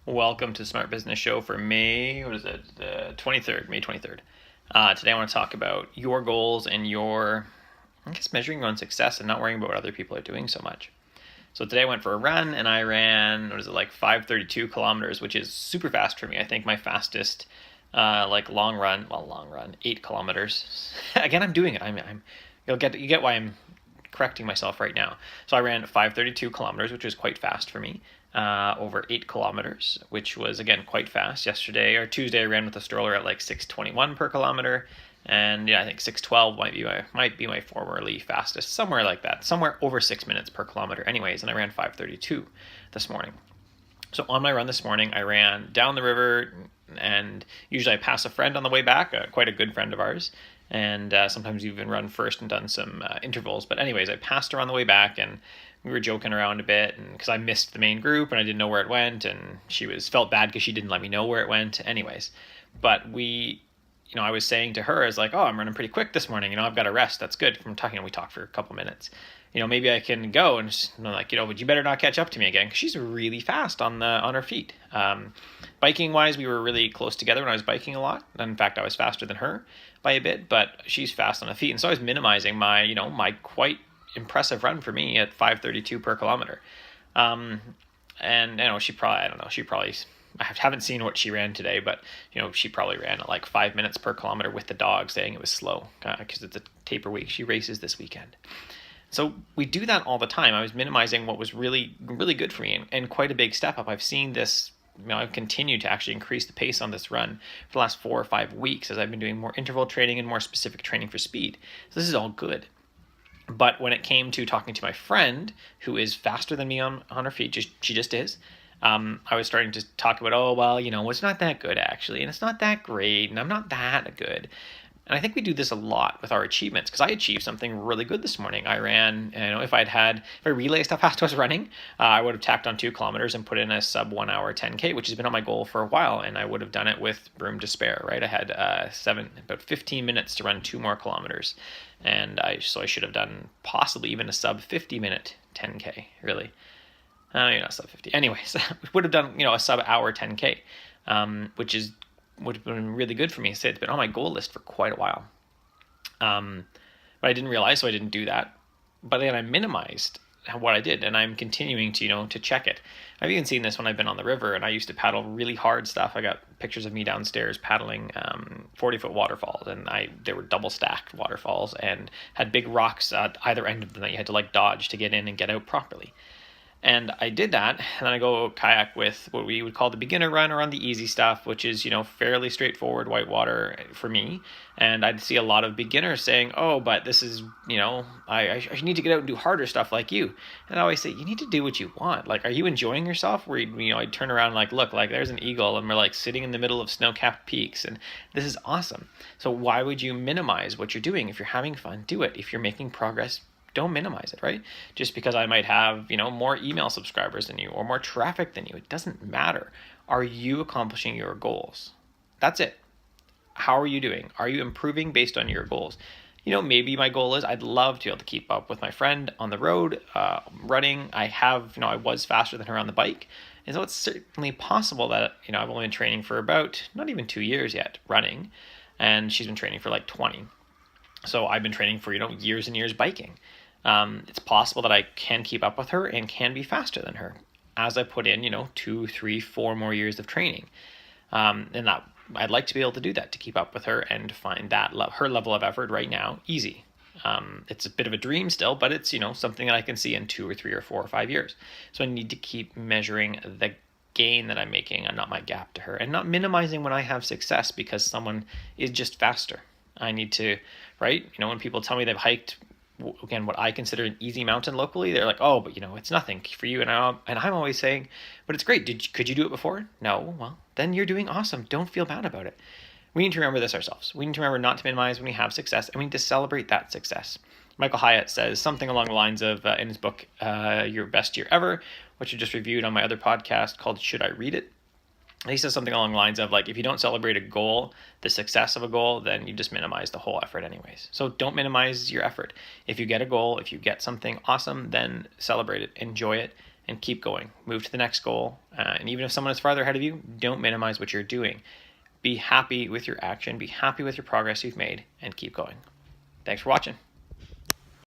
Welcome to the Smart Business Show for May, what is it, the 23rd, May 23rd. Today I want to talk about your goals and measuring your own success and not worrying about what other people are doing so much. So today I went for a run and I ran, 5:32 kilometers, which is super fast for me. I think my fastest, long run, 8 kilometers. Again, I'm doing it. You get why I'm correcting myself right now. So I ran 5:32 kilometers, which was quite fast for me, over 8 kilometers, which was, again, quite fast. Tuesday, I ran with a stroller at like 6:21 per kilometer. And I think 6:12 might be my formerly fastest, somewhere like that, somewhere over 6 minutes per kilometer anyways. And I ran 5:32 this morning. So on my run this morning, I ran down the river, and usually I pass a friend on the way back, quite a good friend of ours. And sometimes we even run first and done some intervals. But anyways, I passed her on the way back, and we were joking around a bit, and because I missed the main group and I didn't know where it went, and felt bad because she didn't let me know where it went. Anyways, but I was saying to her, "Is like, oh, I'm running pretty quick this morning. I've got to rest. That's good." We talked for a couple minutes. Maybe I can go, and but you better not catch up to me again, because she's really fast on her feet. Biking wise, we were really close together when I was biking a lot. In fact, I was faster than her by a bit, but she's fast on the feet, and so I was minimizing my quite impressive run for me at 5:32 per kilometer. And I haven't seen what she ran today, but she probably ran at like 5 minutes per kilometer with the dog, saying it was slow because it's a taper week. She races this weekend. So we do that all the time. I was minimizing what was really, really good for me, and quite a big step up. I've seen this, I've continued to actually increase the pace on this run for the last 4 or 5 weeks as I've been doing more interval training and more specific training for speed. So this is all good. But when it came to talking to my friend, who is faster than me on her feet, she just is, I was starting to talk about, it's not that good actually, and it's not that great, and I'm not that good. And I think we do this a lot with our achievements, because I achieved something really good this morning. I ran, if I realized how fast I was running, I would have tacked on 2 kilometers and put in a sub 1 hour 10K, which has been on my goal for a while. And I would have done it with room to spare, right? I had about 15 minutes to run 2 more kilometers. And I should have done possibly even a sub 50 minute 10K, really. Not sub 50. Anyways, we would have done, a sub hour 10K, which would have been really good for me. It's been on my goal list for quite a while. But I didn't realize, so I didn't do that. But then I minimized what I did, and I'm continuing to check it. I've even seen this when I've been on the river, and I used to paddle really hard stuff. I got pictures of me downstairs paddling 40-foot waterfalls, and they were double stacked waterfalls and had big rocks at either end of them that you had to dodge to get in and get out properly. And I did that, and then I go kayak with what we would call the beginner run, or on the easy stuff, which is, fairly straightforward whitewater for me. And I'd see a lot of beginners saying, oh, but this is, I need to get out and do harder stuff like you. And I always say, you need to do what you want. Are you enjoying yourself? Where, I'd turn around look, there's an eagle, and we're sitting in the middle of snow-capped peaks, and this is awesome. So why would you minimize what you're doing? If you're having fun, do it. If you're making progress, don't minimize it, right? Just because I might have, more email subscribers than you or more traffic than you, it doesn't matter. Are you accomplishing your goals? That's it. How are you doing? Are you improving based on your goals? Maybe my goal is I'd love to be able to keep up with my friend on the road, running. I was faster than her on the bike. And so it's certainly possible that, I've only been training for about not even 2 years yet running, and she's been training for 20. So I've been training for, years and years biking. It's possible that I can keep up with her and can be faster than her as I put in, 2, 3, 4 more years of training. And that I'd like to be able to do that, to keep up with her and find that her level of effort right now easy. It's a bit of a dream still, but it's, something that I can see in 2 or 3 or 4 or 5 years. So I need to keep measuring the gain that I'm making and not my gap to her, and not minimizing when I have success because someone is just faster. I need to, right? When people tell me they've hiked, again, what I consider an easy mountain locally, they're like, oh, but it's nothing for you. And I'm always saying, but it's great. Could you do it before? No. Well, then you're doing awesome. Don't feel bad about it. We need to remember this ourselves. We need to remember not to minimize when we have success, and we need to celebrate that success. Michael Hyatt says something along the lines of, in his book, Your Best Year Ever, which I just reviewed on my other podcast called Should I Read It? He says something along the lines of, if you don't celebrate a goal, the success of a goal, then you just minimize the whole effort anyways. So don't minimize your effort. If you get a goal, if you get something awesome, then celebrate it, enjoy it, and keep going. Move to the next goal. And even if someone is farther ahead of you, don't minimize what you're doing. Be happy with your action, be happy with your progress you've made, and keep going. Thanks for watching.